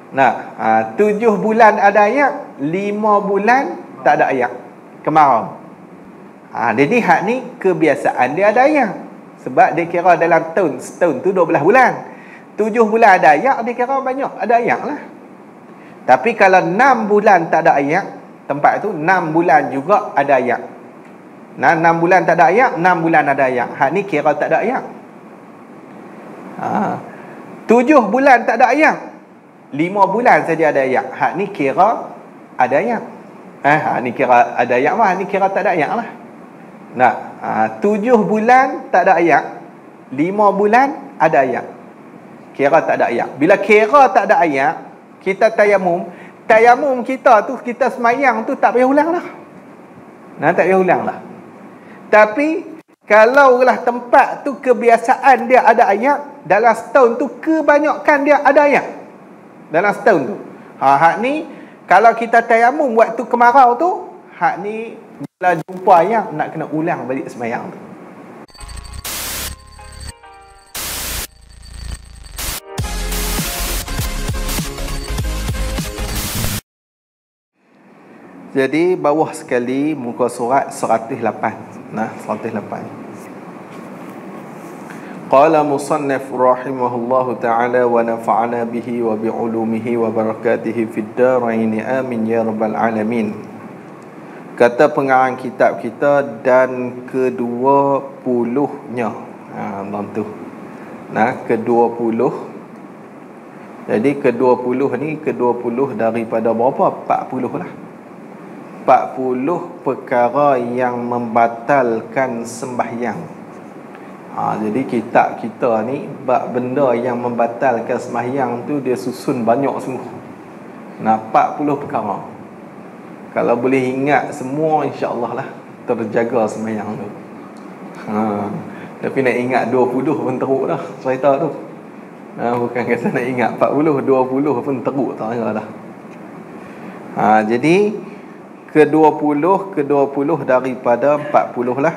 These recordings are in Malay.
Nah, 7 bulan ada ayat, 5 bulan tak ada ayat. Kemarau. Jadi hak ni kebiasaan dia ada ayat. Sebab dia kira dalam setahun tu 12 bulan. 7 bulan ada ayat, dia kira banyak ada ayat lah. Tapi kalau 6 bulan tak ada ayat, tempat tu 6 bulan juga ada ayat. Nah, 6 bulan tak ada ayat, 6 bulan ada ayat. Hak ni kira tak ada ayat. 7 bulan tak ada ayat, 5 bulan saja ada ayat. Hak ni kira ada ayat. Hak ni kira ada ayat lah. Hak ni kira tak ada ayat lah. Nah, 7 bulan tak ada ayat, 5 bulan ada ayat. Kira tak ada ayat. Bila kira tak ada ayat, kita tayamum. Tayamum kita tu, kita semayang tu tak payah ulang lah. Nah, tak payah ulang lah. Tapi kalaulah tempat tu kebiasaan dia ada ayat, dalam setahun tu kebanyakan dia ada ayat. Dalam setahun tu. Hak ni kalau kita tayamum waktu kemarau tu, hak ni bila jumpa ayat nak kena ulang balik semayang tu. Jadi bawah sekali muka surat 108. Nah, 108. Qala musannif rahimahullahu ta'ala wa nafa'ana bihi wa bi'ulumihi wa barakatihi fid darain amin ya rabbal alamin. Kata pengarang kitab kita, dan ke-20-nya. Tentu. Nah, ke-20. Jadi ke-20 ni ke-20 daripada berapa? 40 lah. 40 perkara yang membatalkan sembahyang. Jadi kitab kita ni bab benda yang membatalkan sembahyang tu dia susun banyak sungguh. Nah, 40 perkara. Kalau boleh ingat semua, insya-Allah lah terjaga sembahyang tu. Tapi nak ingat 20 pun teruk dah cerita tu. Bukan kata nak ingat 40, 20 pun teruk tak dah. Jadi ke-20 daripada 40 lah.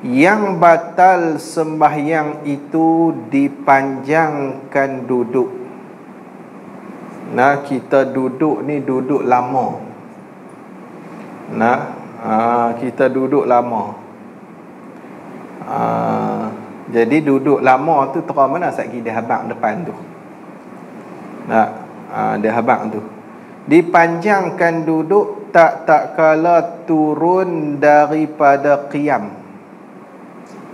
Yang batal sembahyang itu dipanjangkan duduk. Nah, kita duduk ni duduk lama. Nah, kita duduk lama. Jadi duduk lama tu terang mana satgi dia habaq depan tu. Nah, dia habaq tu. Dipanjangkan duduk tak kala turun daripada qiyam.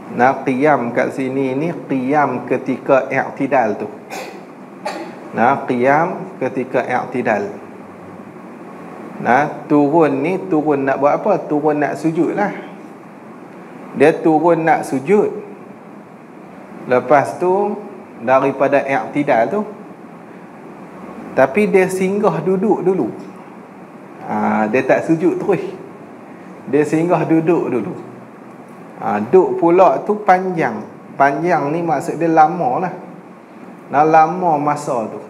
Nah, qiyam kat sini ni qiyam ketika i'tidal tu. Nah, qiyam ketika i'tidal. Nah, turun ni turun nak buat apa? Turun nak sujud lah. Dia turun nak sujud. Lepas tu daripada i'tidal tu, tapi dia singgah duduk dulu. Dia tak sujud terus. Dia singgah duduk dulu. Duduk pula tu panjang. Panjang ni maksud dia lama lah. Nah, lama masa tu.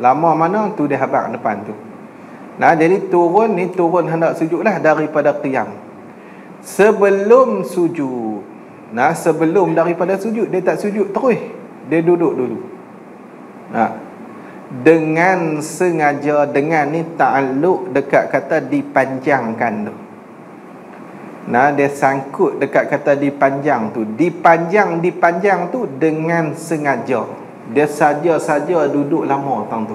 Lama mana tu dia habaq depan tu. Nah, jadi turun ni turun hendak sujud lah daripada qiyam. Sebelum sujud. Nah, sebelum daripada sujud dia tak sujud terus. Dia duduk dulu. Nah, dengan sengaja, dengan ni ta'alluq dekat kata dipanjangkan tu. Nah, dia sangkut dekat kata dipanjang tu. Dipanjang tu dengan sengaja. Dia saja-saja duduk lama tang tu.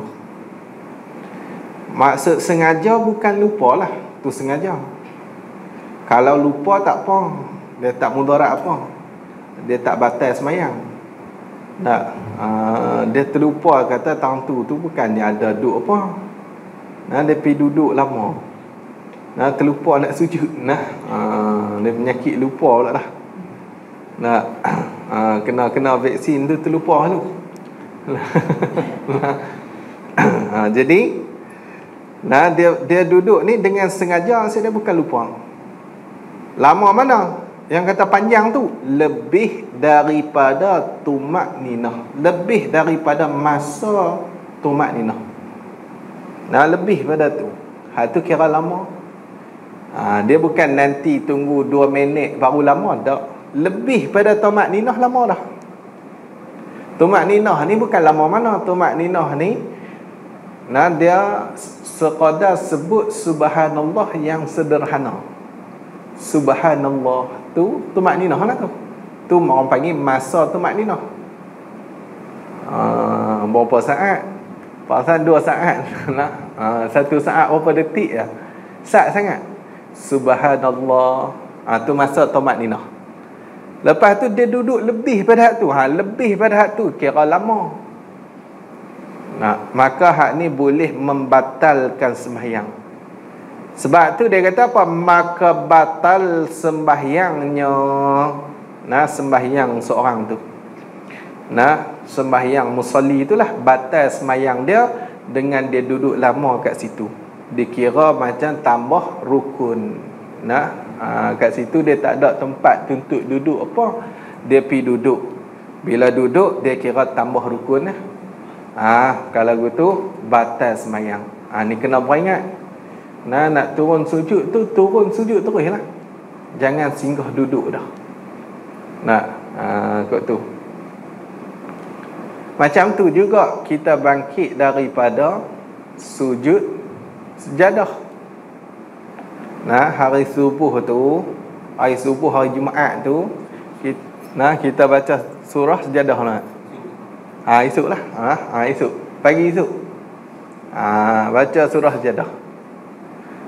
Maksud sengaja bukan lupa lah. Tu sengaja. Kalau lupa tak apa, dia tak mudarat apa. Dia tak batal semayang. Tak. Dia terlupa kata tang tu bukan dia ada duduk apa. Nah, dia pergi duduk lama. Nah, terlupa nak sujud. Nah, dia penyakit lupa pula dah. Nah, kena vaksin tu terlupa tu. Jadi nah, dia duduk ni dengan sengaja, dia bukan lupa. Lama mana? Yang kata panjang tu lebih daripada tumakninah, lebih daripada masa tumakninah. Nah, lebih pada tu. Hal tu kira lama. Dia bukan nanti tunggu 2 minit baru lama, tak. Lebih pada tumakninah lama dah. Tumakninah ni bukan lama mana. Tumakninah ni Nah, dia sekadar sebut subhanallah yang sederhana. Subhanallah tu makninah lah tu. Tu orang panggil masa tu makninah. Berapa saat? Pasal 2 saat. Nah, 1 saat berapa detik ya? Sat sangat. Subhanallah. Tu masa tu makninah. Lepas tu dia duduk lebih pada hak tu. Lebih pada hak tu kira lama. Nah, maka hak ni boleh membatalkan sembahyang. Sebab tu dia kata apa? Maka batal sembahyangnya. Nah, sembahyang seorang tu. Nah, sembahyang musalli itulah batal sembahyang dia dengan dia duduk lama kat situ. Dikira macam tambah rukun. Nah, kat situ dia tak ada tempat untuk duduk apa. Dia pergi duduk. Bila duduk dia kira tambah rukun lah. Kalau gitu batal sembahyang. Ni kena beringat. Nah, nak turun sujud tu turun sujud terus lah. Jangan singgah duduk dah. Nah, kot tu. Macam tu juga kita bangkit daripada sujud sejadah. Nah, hari subuh tu, hari subuh hari Jumaat tu, kita baca surah sejadah lah. Esok lah. Esok. Pagi esok. Baca surah sejadah.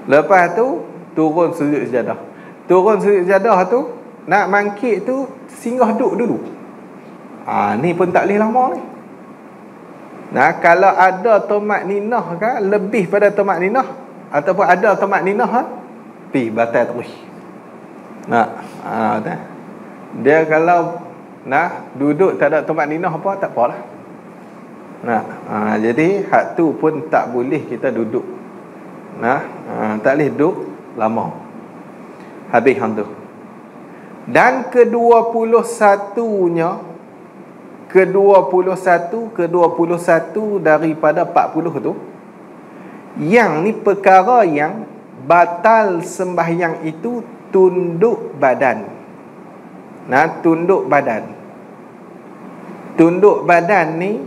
Lepas tu turun sujud sejadah. Turun sujud sejadah tu, nak bangkit tu singgah duduk dulu. Ni pun tak boleh lama ni. Nah, kalau ada tomat ninah kan, lebih pada tomat ninah ataupun ada tomat ninah pi batal terus. Dia kalau duduk tak ada tomat ninah apa tak apalah. Jadi hak tu pun tak boleh kita duduk. Tak boleh duduk lama. Habis hang tu. Dan ke-21-nya ke-21 daripada 40 tu, yang ni perkara yang batal sembahyang itu tunduk badan. Tunduk badan. Tunduk badan ni,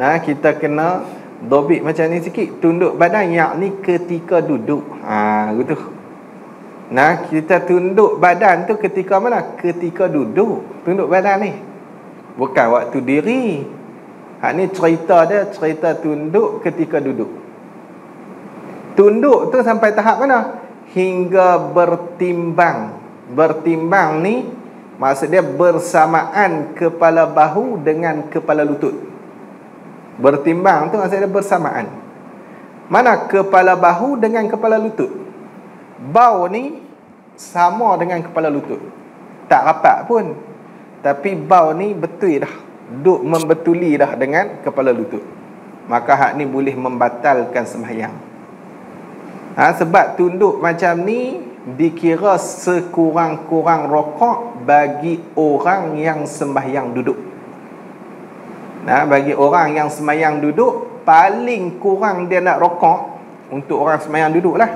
kita kena dobit macam ni sikit. Tunduk badan yang ni ketika duduk. Gitu. Kita tunduk badan tu ketika mana? Ketika duduk. Tunduk badan ni bukan waktu diri. Hak ni cerita dia, cerita tunduk ketika duduk. Tunduk tu sampai tahap mana? Hingga bertimbang. Bertimbang ni maksud dia bersamaan kepala bahu dengan kepala lutut. Bertimbang tu maksud dia bersamaan. Mana kepala bahu dengan kepala lutut? Bau ni sama dengan kepala lutut. Tak rapat pun. Tapi bau ni betul dah. Duk membetuli dah dengan kepala lutut. Maka hak ni boleh membatalkan sembahyang. Sebab tunduk macam ni dikira sekurang-kurang rokok bagi orang yang sembahyang duduk. Bagi orang yang sembahyang duduk, paling kurang dia nak rokok untuk orang sembahyang duduk lah.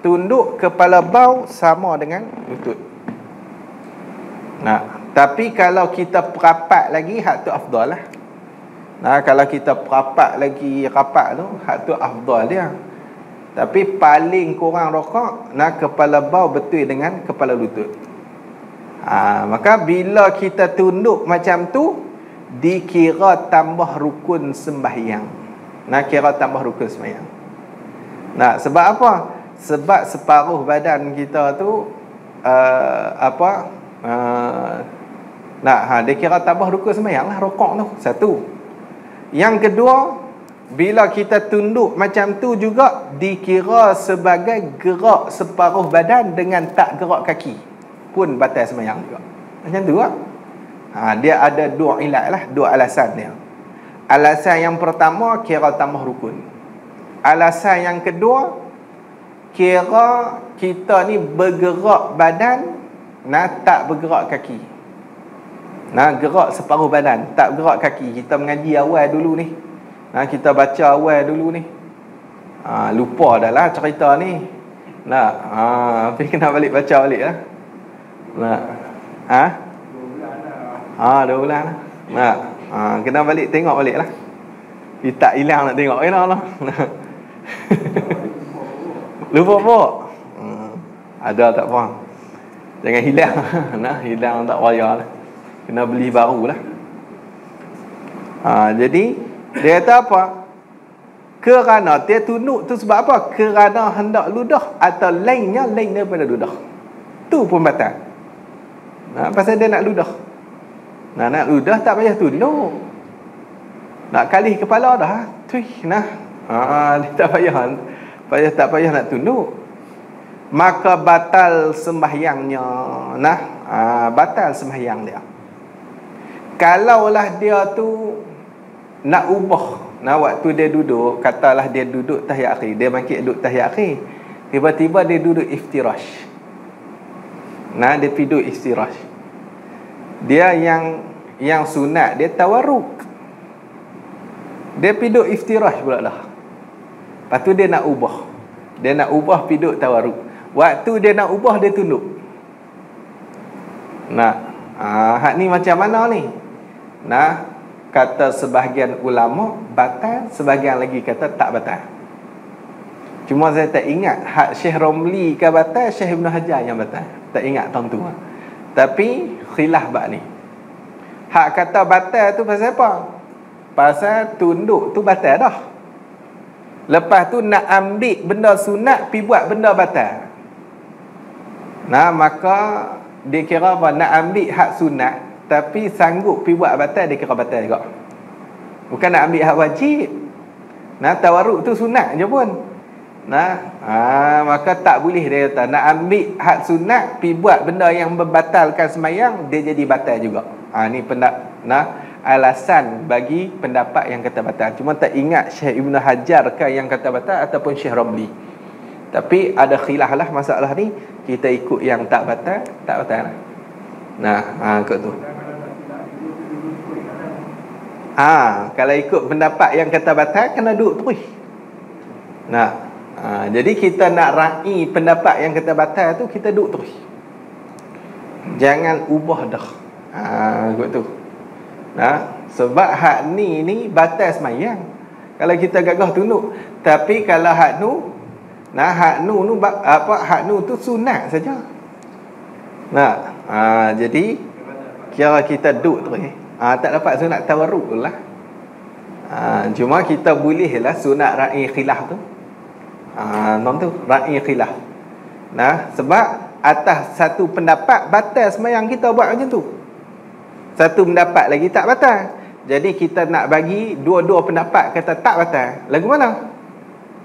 Tunduk kepala bau sama dengan lutut. Tapi kalau kita perapat lagi, hak tu afdal lah. Kalau kita perapat lagi rapat tu, hak tu afdal dia. Tapi paling kurang rokok, kepala bau betul dengan kepala lutut. Maka bila kita tunduk macam tu, dikira tambah rukun sembahyang. Kira tambah rukun sembahyang. Sebab apa? Sebab separuh badan kita tu dia kira tambah rukun sembahyang lah, rokok tu. Satu. Yang kedua, bila kita tunduk macam tu juga dikira sebagai gerak separuh badan dengan tak gerak kaki, pun batal sembahyang juga. Macam tu lah. Dia ada dua ilat lah, dua alasan dia. Alasan yang pertama kira tambah rukun. Alasan yang kedua kira kita ni bergerak badan, tak bergerak kaki. Gerak separuh badan, tak gerak kaki. Kita mengaji awal dulu ni. Kita baca awal dulu ni. Lupa dah lah cerita ni. Tapi kena balik baca balik lah. 2 bulan lah. Kena balik tengok balik lah. Dia tak hilang nak tengok lah. Lupa pok. Ada tak faham. Jangan hilang. Nah, hilang tak payah lah. Kena beli baru lah. Jadi dia kata apa? Kerana dia tunduk tu sebab apa? Kerana hendak ludah atau lain daripada ludah. Tu pun batal. Pasal dia nak ludah. Nak ludah tak payah tunduk. Nak kalih kepala dah. Dia tak payah nak tunduk. Maka batal sembahyangnya. Batal sembahyang dia. Kalaulah dia tu nak ubah. Waktu dia duduk, katalah dia duduk tahiyat akhir, dia bangkit duduk tahiyat akhir, tiba-tiba dia duduk iftirash. Dia duduk iftirash. Dia yang sunat dia tawarruk. Dia duduk iftirash pula lah. Lepas tu dia nak ubah. Dia nak ubah duduk tawarruk. Waktu dia nak ubah dia tunduk. Hak ni macam mana ni? Kata sebahagian ulama batal, sebahagian lagi kata tak batal. Cuma saya tak ingat hak Syekh Romli ke batal, Syekh Ibn Hajar yang batal. Tak ingat tentu. Tapi khilaf bab ni. Hak kata batal tu pasal apa? Pasal tunduk tu batal dah. Lepas tu nak ambil benda sunat pi buat benda batal. Maka dia kira apa? Nak ambil hak sunat tapi sanggup pi buat batal, dia kira batal juga. Bukan nak ambil hak wajib. Tawarruk tu sunat je pun. Maka tak boleh dia kata nak ambil hak sunat pi buat benda yang membatalkan sembahyang, dia jadi batal juga. Ni alasan bagi pendapat yang kata batal. Cuma tak ingat Syekh Ibn Hajar ke yang kata batal ataupun Syekh Ramli. Tapi ada khilaf lah masalah ni. Kita ikut yang tak batal lah. Ikut tu. Kalau ikut pendapat yang kata batal, kena duduk terus. Jadi kita nak ra'i pendapat yang kata batal tu, kita duduk terus. Jangan ubah dah. Ikut tu. Sebab hak ni batal semayang. Kalau kita gagah tunduk. Tapi kalau hak nu, hak nu tu sunat saja. Jadi kira kita duduk terus. Tak dapat sunat tawarruk lah. Cuma kita bolehlah sunat ra'i khilaf tu. Ra'i khilaf. Sebab atas satu pendapat batal sembahyang kita buat macam tu. Satu pendapat lagi tak batal. Jadi kita nak bagi dua-dua pendapat kata tak batal. Lagu mana?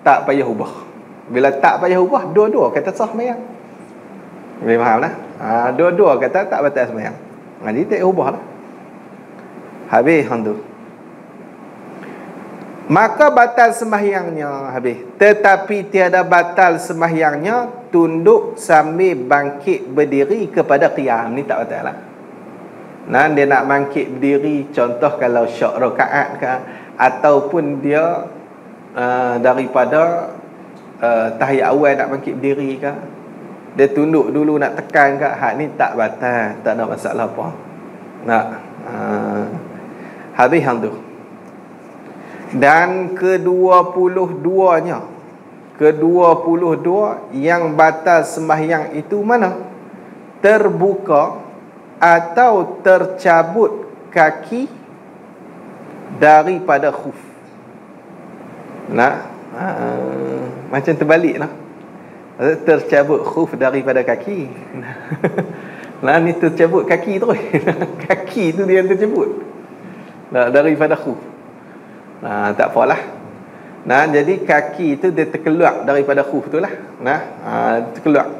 Tak payah ubah. Bila tak payah ubah, dua-dua kata sah sembahyang. Boleh faham lah? Dua-dua kata tak batal sembahyang. Jadi tak ubah lah. Habis hantu. Maka batal sembahyangnya habis. Tetapi tiada batal sembahyangnya tunduk sambil bangkit berdiri kepada qiyam. Ni tak batal lah. Dia nak bangkit berdiri, contoh kalau syak rakaat ke, ataupun dia daripada tahiyat awal nak bangkit berdiri ke, dia tunduk dulu nak tekan ke, hak ni tak batal, tak ada masalah apa. Habis hang tu. Dan kedua-puluh-duanya, kedua-puluh-dua yang batal sembahyang itu mana? Terbuka atau tercabut kaki daripada khuf. Macam terbalik lah. Tercabut khuf daripada kaki. Ni tercabut kaki terus. Kaki tu dia yang tercabut daripada khuf. Tak apalah. Jadi kaki tu dia terkeluar daripada khuf tu lah. Terkeluar.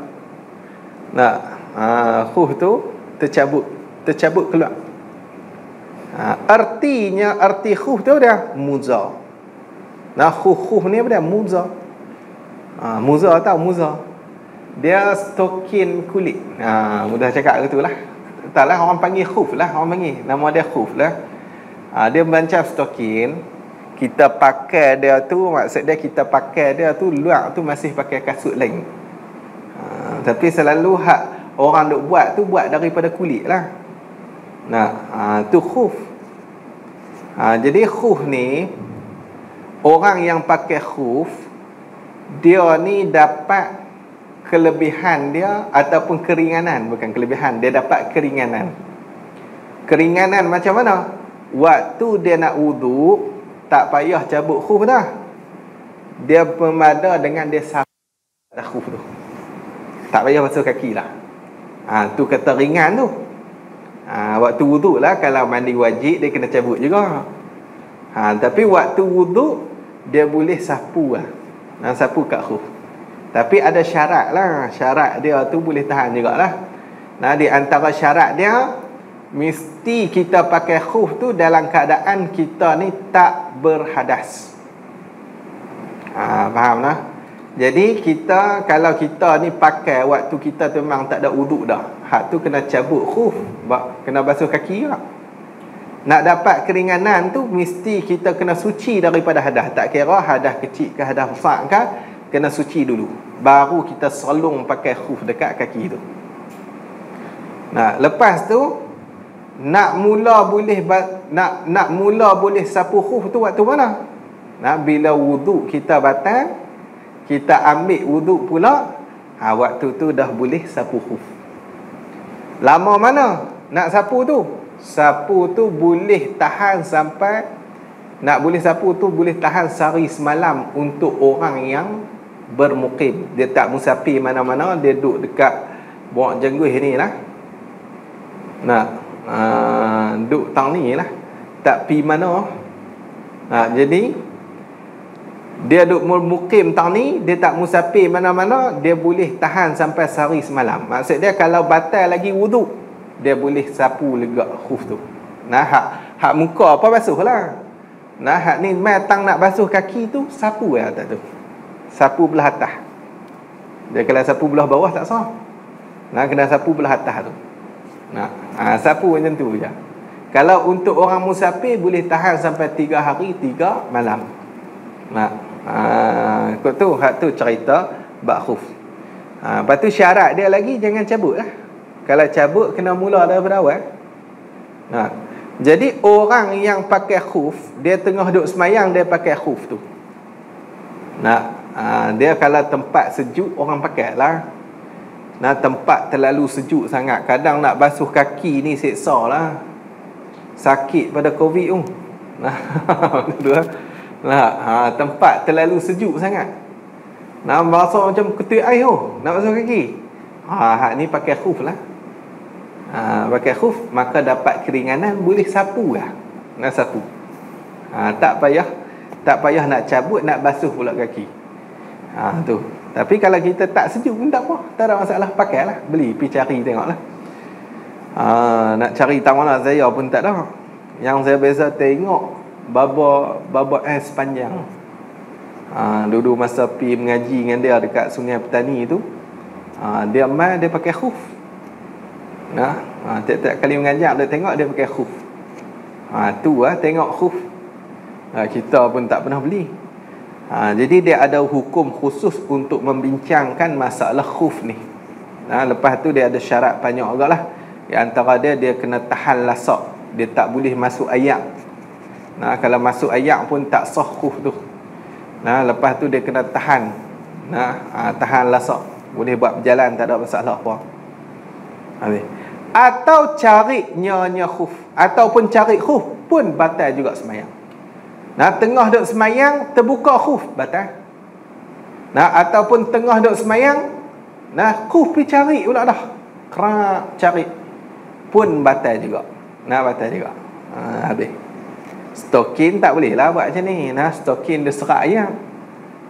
Khuf tu tercabut keluar. Arti khuf tu dia muza. Khuf ni apa dia? Muza. Muza tahu muza. Dia stokin kulit. Mudah cakap gitu lah. Entahlah orang panggil khuf lah, orang panggil. Nama dia khuf lah. Dia macam stokin. Kita pakai dia tu, maksud dia kita pakai dia tu, luar tu masih pakai kasut lain. Tapi selalu hak orang duk buat tu buat daripada kulit lah. Tu khuf. Jadi khuf ni orang yang pakai khuf, dia ni dapat kelebihan dia ataupun keringanan, bukan kelebihan, dia dapat keringanan. Keringanan macam mana? Waktu dia nak wudu, tak payah cabut khuf dah. Dia pemada dengan dia sapu khuf tu. Tak payah basuh kaki lah. Tu kata ringan tu. Waktu wudu lah, kalau mandi wajib dia kena cabut juga. Tapi waktu wudu dia boleh sapu lah. Sapu kat khuf. Tapi ada syarat lah. Syarat dia tu boleh tahan jugalah. Di antara syarat dia, mesti kita pakai khuf tu dalam keadaan kita ni tak berhadas. Faham lah? Jadi kita, kalau kita ni pakai waktu kita tu memang tak ada wuduk dah, hak tu kena cabut khuf, kena basuh kaki juga. Nak dapat keringanan tu mesti kita kena suci daripada hadas. Tak kira hadas kecil ke hadas besar ke, kena suci dulu, baru kita selung pakai khuf dekat kaki tu. Lepas tu nak mula boleh sapu khuf tu waktu mana? Bila wuduk kita batal, kita ambil wuduk pula, waktu tu dah boleh sapu khuf. Lama mana nak sapu tu? Sapu tu boleh tahan sampai, nak boleh sapu tu boleh tahan sehari semalam untuk orang yang bermukim. Dia tak musafir mana-mana, dia duduk dekat buak jengguih ni lah. Duduk tang ni lah, tak pi mana. Jadi dia duduk mukim tang ni, dia tak musafir mana-mana, dia boleh tahan sampai sehari semalam. Maksud dia kalau batal lagi wuduk, dia boleh sapu lega khuf tu. Hak muka apa basuh lah. Hak ni mai tang nak basuh kaki tu, sapu lah tak tu. Sapu belah atas. Dia kalau sapu belah bawah tak sah. Kena sapu belah atas tu. Sapu macam tu je. Kalau untuk orang musafir boleh tahan sampai 3 hari 3 malam. Kau tu hak tu cerita bab khuf. Lepas tu syarat dia lagi jangan cabut lah. Kalau cabut kena mula daripada awal. Jadi orang yang pakai khuf, dia tengah duduk semayang, dia pakai khuf tu. Dia kalau tempat sejuk orang pakai lah. Tempat terlalu sejuk sangat, kadang nak basuh kaki ni seksa lah. Sakit pada COVID tu. Tempat terlalu sejuk sangat, basuh macam ketua air tu, nak basuh kaki. Hak ni pakai khuf lah. Pakai khuf, maka dapat keringanan, boleh sapu lah. Nak sapu. Tak payah nak cabut, nak basuh pula kaki. Tu. Tapi kalau kita tak sejuk pun tak apa, tak ada masalah, pakailah, beli, pergi cari tengoklah. Nak cari tang mana saya pun tak ada. Yang saya biasa tengok baba ais panjang. Dulu masa pergi mengaji dengan dia dekat Sungai Petani tu, dia pakai khuf. Tiap-tiap kali mengajak dia tengok dia pakai khuf. Tu lah tengok khuf. Kita pun tak pernah beli. Jadi dia ada hukum khusus untuk membincangkan masalah khuf ni. Lepas tu dia ada syarat banyak agak lah. Di antara dia kena tahan lasak. Dia tak boleh masuk ayak. Kalau masuk ayak pun tak sah khuf tu. Lepas tu dia kena tahan. Tahan lasak. Boleh buat berjalan, tak ada masalah apa. Atau cari nyonya khuf, ataupun cari khuf pun batal juga semayang. Tengah duk semayang terbuka khuf, batal. Ataupun tengah duk semayang, khuf pergi cari pula dah, kerak cari pun batal juga. Batal juga. Habis. Stokin tak boleh lah buat macam ni. Stokin dia serak ayam.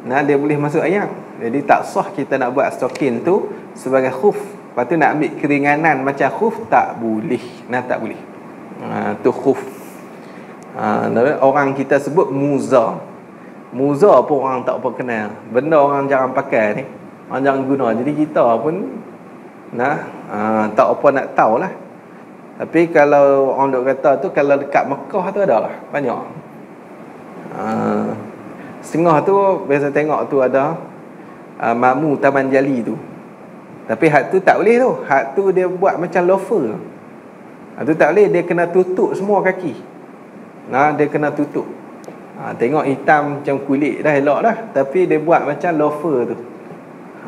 Dia boleh masuk ayam. Jadi tak sah kita nak buat stokin tu sebagai khuf. Lepas tu nak ambil keringanan macam khuf, tak boleh. Tak boleh. Tu khuf. Orang kita sebut muza. Muza pun orang tak apa kenal. Benda orang jarang pakai ni, orang jarang guna. Jadi kita pun tak apa nak tahu lah. Tapi kalau orang duk kata tu, kalau dekat Mekah tu ada lah, banyak. Setengah tu biasa tengok tu ada Mamu Taman Jali tu. Tapi hak tu tak boleh tu. Hak tu dia buat macam loafer. Hak tu tak boleh, dia kena tutup semua kaki. Dia kena tutup. Tengok hitam macam kulit dah elok dah, tapi dia buat macam loafer tu.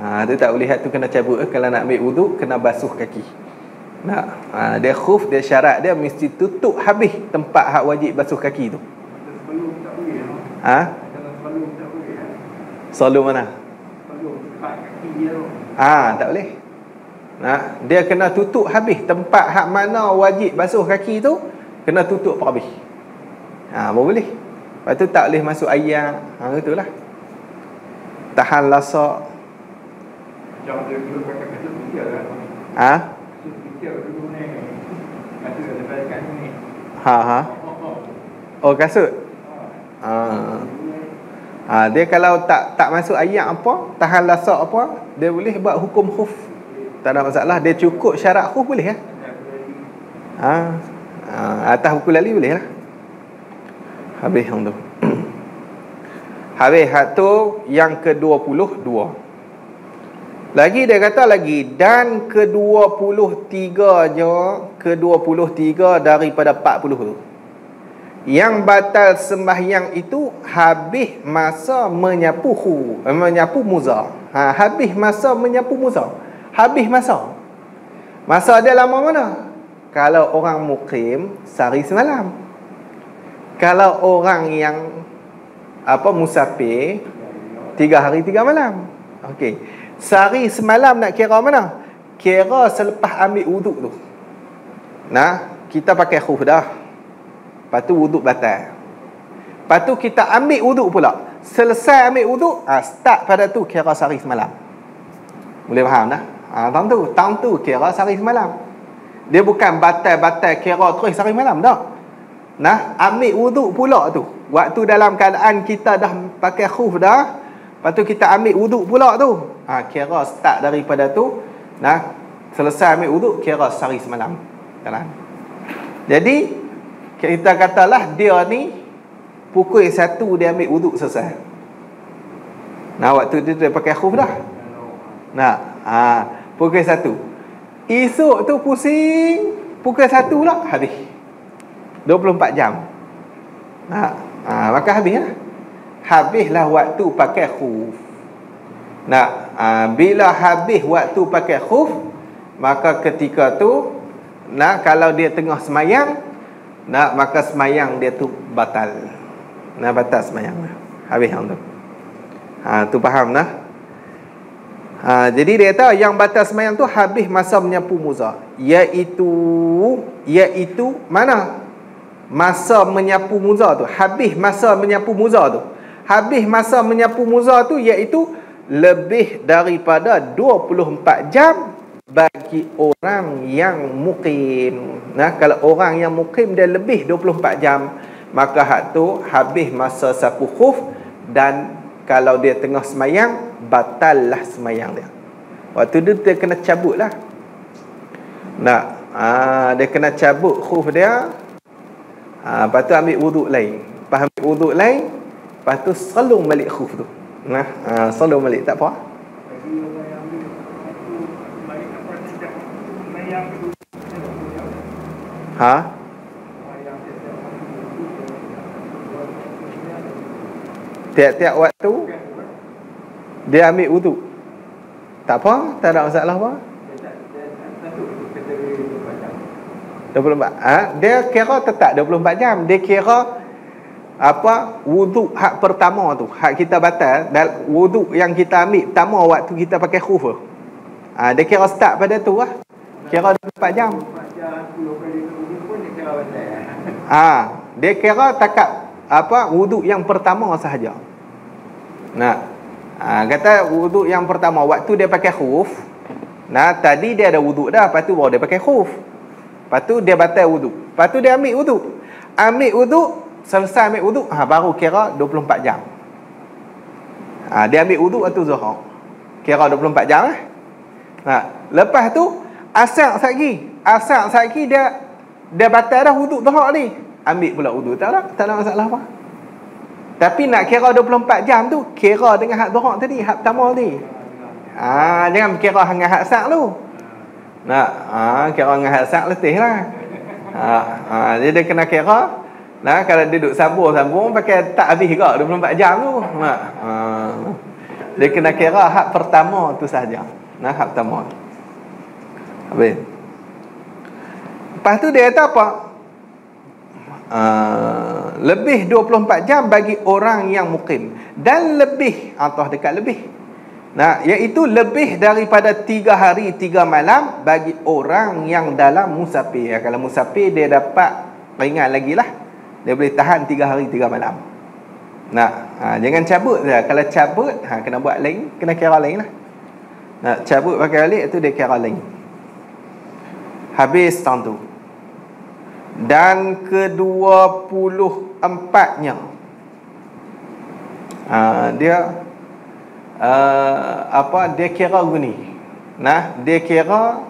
Tu tak boleh, tu kena cabut. Kalau nak ambil wuduk kena basuh kaki. Dia khuf, dia syarat dia mesti tutup habis tempat hak wajib basuh kaki tu. Sebelum tak boleh. Sebelum tak boleh. Selalu mana? Sebelum tempat kaki dia tu. Tak boleh. Dia kena tutup habis tempat hak mana wajib basuh kaki tu, kena tutup habis. Baru boleh. Lepas tu tak boleh masuk air. Itulah. Tahan lasak. Macam dia dulu pakai kasut putih lah. Kasut putih dulu ni. Kasut ada balikan ni. Kasut. Dia kalau tak masuk ayat apa, tahan lasak apa, dia boleh buat hukum khuf. Tak ada masalah. Dia cukup syarat khuf boleh ya. Atas buku lali boleh lah. Habis yang tu. Habis hak tu yang ke-22. Lagi dia kata lagi, dan ke-23 je, ke-23 daripada 40 tu. Yang batal sembahyang itu habis masa menyapu muza. Habis masa menyapu muza. Habis masa. Masa dia lama mana? Kalau orang mukim sehari semalam. Kalau orang yang musafir 3 hari 3 malam. Okey. Sehari semalam nak kira mana? Kira selepas ambil wuduk tu. Kita pakai khuf dah. Lepas tu wuduk batal. Lepas tu kita ambil wuduk pula. Selesai ambil wuduk, start pada tu kira sehari semalam. Boleh faham dah? Tahun tu kira sehari semalam. Dia bukan batal-batal kira terus sehari malam dah. Ambil wuduk pula tu. Waktu dalam keadaan kita dah pakai khuf dah. Lepas tu kita ambil wuduk pula tu. Kira start daripada tu. Selesai ambil wuduk, kira sehari semalam. Jadi, kita katalah dia ni pukul 1 dia ambil wuduk selesai. Waktu tu dia pakai khuf dah. Pukul 1. Esok tu pusing, pukul 1 pula habis. 24 jam. Maka habis lah. Habislah waktu pakai khuf. Bila habis waktu pakai khuf, maka ketika tu kalau dia tengah semayang, maka semayang dia tu batal. Batal semayang. Habis yang tu. Tu faham dah. Jadi dia kata yang batal semayang tu habis masa menyapu muza. Iaitu mana? Masa menyapu muza tu. Habis masa menyapu muza tu. Habis masa menyapu muza tu iaitu lebih daripada 24 jam bagi orang yang mukim. Kalau orang yang mukim dia lebih 24 jam, maka hak tu habis masa sapu khuf, dan kalau dia tengah semayang, batallah semayang dia. Waktu tu dia kena cabut lah. Dia kena cabut khuf dia. Lepas tu ambil wuduk lain. Lepas ambil wuduk lain, lepas tu selung balik khuf tu. Selung balik, tak apa. Tiap-tiap waktu dia ambil wuduk, tak apa, tak ada masalah apa. 24. Dia kira tetap 24 jam. Dia kira wuduk hak pertama tu, hak kita batal, dan wuduk yang kita ambil pertama waktu kita pakai khuf. Dia kira start pada tu lah. Kira 24 jam. Dia kira takat wuduk yang pertama sahaja. Kata wuduk yang pertama waktu dia pakai khuf. Tadi dia ada wuduk dah, lepas tu baru dia pakai khuf. Lepas tu dia batal wuduk. Lepas tu dia ambil wuduk. Ambil wuduk, selesai ambil wuduk, baru kira 24 jam. Dia ambil wuduk waktu zuhur. Kira 24 jam lah. Lepas tu asar lagi dia batal dah wuduk zuhur ni. Ambil pula wuduk, tak ada masalah apa. Tapi nak kira 24 jam tu, kira dengan hak zuhur tadi, hak pertama tadi. Jangan kira dengan hak asar tu. Kira dengan hak asar letih lah. Jadi dia kena kira Nah, kalau dia duduk sambung pakai tak habis gerak 24 jam tu. Dia kena kira hak pertama tu saja. Nah, hak pertama. Habis. Lepas tu dia kata apa? Lebih 24 jam bagi orang yang mukim, dan lebih atau dekat lebih. Nah, iaitu lebih daripada 3 hari 3 malam bagi orang yang dalam musafir. Kalau musafir dia dapat ringan lagi lah. Dia boleh tahan 3 hari 3 malam. Nah, jangan cabut je. Kalau cabut, kena buat lain, kena kira lain lah. Nak cabut pakai balik tu dia kira lain. Habis tahun tu. Dan ke-24-nya dia dia kira gini. Nah, dia kira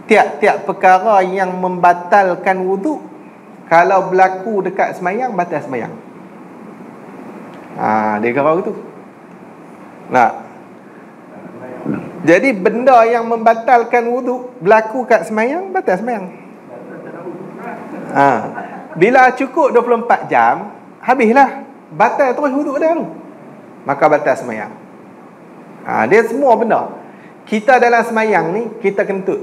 tiap-tiap perkara yang membatalkan wuduk, kalau berlaku dekat semayang, batal semayang. Dia kira gitu. Nah, jadi benda yang membatalkan wuduk berlaku kat semayang, batal semayang. Bila cukup 24 jam, habislah. Batal terus wuduk dia tu. Maka batal semayang. Dia semua benda. Kita dalam semayang ni, kita kentut.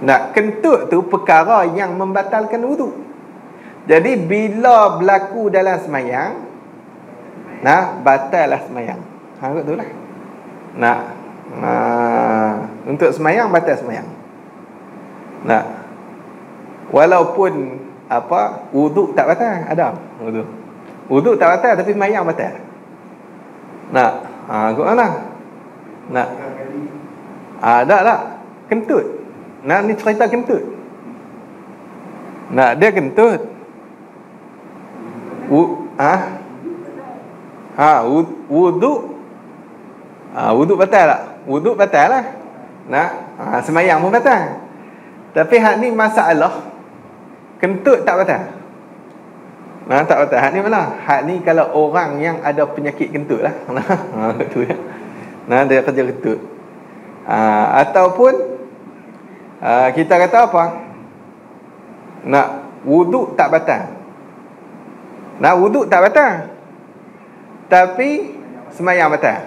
Nak kentut tu perkara yang membatalkan wuduk. Jadi bila berlaku dalam semayang, batallah semayang. Betul lah. Untuk semayang, batal semayang. Walaupun wuduk tak batal, ada wuduk tak batal tapi semayang batal. Kau mana? Tak kentut. Ni cerita kentut. Dia kentut. Wuduk batal tak? Wuduk batal lah. Semayang pun batal. Tapi hak ni masalah kentut tak batal. Tak batal. Hak ni mana? Hak ni kalau orang yang ada penyakit kentut lah. Tu ya. Dia kerja kentut. Ataupun kita kata apa? Wuduk tak batal. Wuduk tak batal, tapi semayang batal.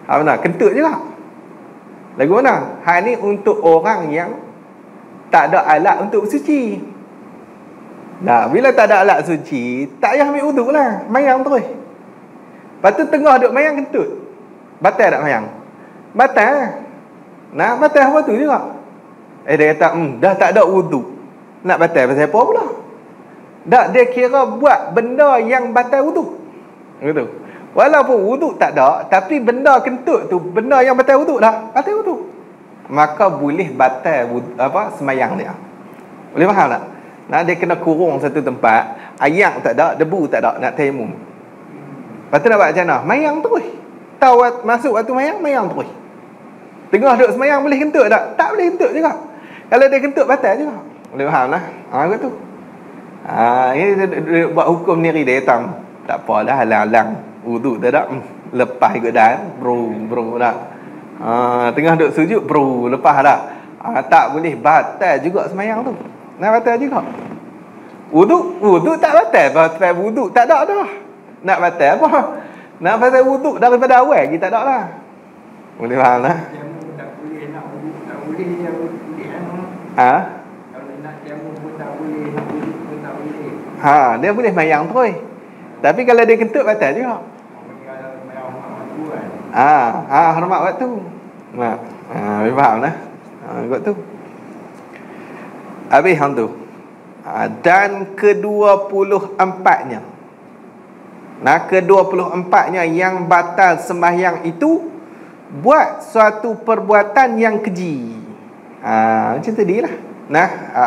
Mana? Kentut je lah. Lagu mana? Hal ni untuk orang yang tak ada alat untuk bersuci. Bila tak ada alat suci, tak payah ambil wuduk lah, mayang terus. Lepas tu tengah duk mayang kentut, batal tak mayang? Batal. Batal apa tu juga. Dia kata dah tak ada wuduk, nak batal pasal apa pula? Dia kira buat benda yang batal wuduk. Gitu. Walaupun wuduk tak ada, tapi benda kentut tu benda yang batal wuduk dah, batal wuduk. Maka boleh batal semayang dia. Boleh faham tak? Dia kena kurung satu tempat, ayak tak ada, debu tak ada, nak tayamum. Lepas tu nak buat macam mana? Mayang terus. Tahu masuk waktu mayang terus. Tengah duduk semayang boleh kentut tak? Tak boleh kentut juga. Kalau dia kentut batal juga. Boleh faham lah. Gitu. Ini dia buat hukum ni dia datang. Tak apalah, halang-halang wuduk tak ada. Lepas ikut dan bro dah. Tengah duduk sujud bro, lepas dah. Tak boleh, batal juga semayang tu. Batal juga. Wuduk tak batal. Pasal wuduk tak ada dah. Nak batal apa? Nak pasal wuduk daripada awal kita tak ada lah. Boleh faham lah. Dia boleh mayang terus. Tapi kalau dia kentut batal juga. Hormat waktu. Boleh faham lah. Kot tu. Habis hang tu. Dan ke-24-nya. Ke-24-nya yang batal sembahyang itu buat suatu perbuatan yang keji. Macam tadi lah.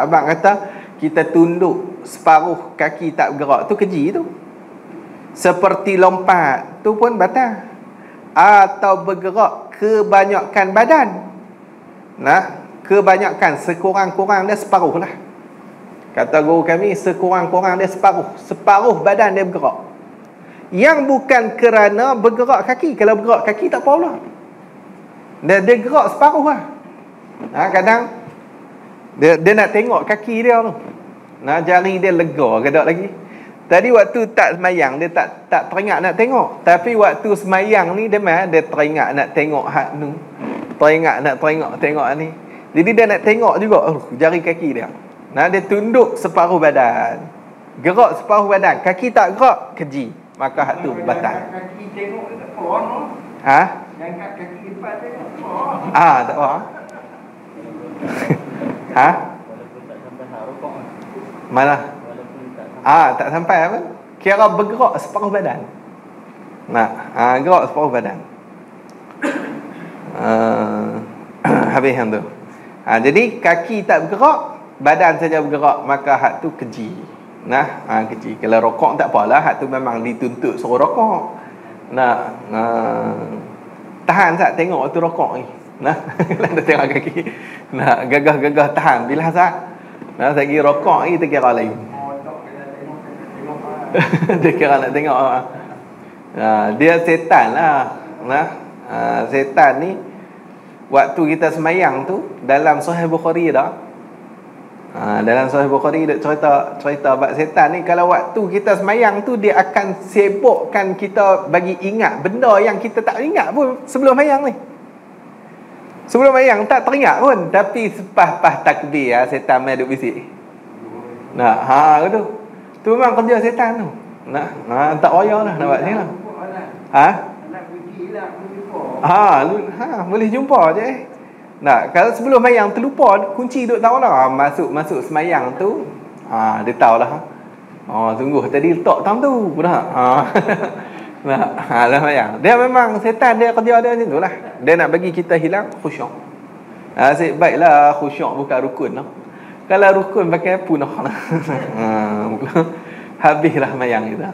Abang kata kita tunduk separuh kaki tak bergerak tu keji tu. Seperti lompat tu pun batal. Atau bergerak kebanyakan badan. Kebanyakan, sekurang-kurang dia separuh lah. Kata guru kami, sekurang-kurang dia separuh badan dia bergerak. Yang bukan kerana bergerak kaki. Kalau bergerak kaki tak apa pula. Dia gerak separuh lah. Kadang dia nak tengok kaki dia tu. Nah, jari dia lega ke tak lagi. Tadi waktu tak semayang dia tak teringat nak tengok. Tapi waktu semayang ni dia teringat nak tengok hak nu. Teringat nak tengok ni. Jadi dia nak tengok juga jari kaki dia. Nah, dia tunduk separuh badan. Gerak separuh badan. Kaki tak gerak, keji. Maka hak tu batal. Kaki tengok tak apa. Ha? Yang kaki depan tengok. Tak apa. Ha? Mana? Tak sampai apa? Kira bergerak separuh badan. Gerak separuh badan. Habis yang tu. Jadi kaki tak bergerak, badan saja bergerak, maka hak tu keji. Keji. Kalau rokok tak apalah, hak tu memang dituntut suruh rokok. Tahan tak tengok waktu rokok ni. Kalau dah tengok kaki. Gagah-gagah tahan bila sat. Sagi rokok ni kita kira lain. Dia kira nak tengok. Dia setan lah. Setan ni waktu kita semayang tu dalam Sahih Bukhari dah. Dalam Sahih Bukhari dia cerita bab setan ni, kalau waktu kita semayang tu dia akan sibukkan kita bagi ingat benda yang kita tak ingat pun sebelum semayang ni. Sebelum semayang tak teringat pun, tapi selepas takbir setan mai duk bisik. Tu. Tu memang kerja setan tu. Tak payahlah nak buat ni lah. Nak pergi lah, boleh jumpa je. Kalau sebelum semayang terlupa, kunci duk tahu lah. Masuk semayang tu, dia tahu lah. Sungguh tadi letak tang tu. Lah semayang. Dia memang setan dia kerja dia macam tu lah. Dia nak bagi kita hilang khusyuk. Baiklah khusyuk bukan rukun lah. Kalau rukun pakai punah lah. Habislah semayang kita.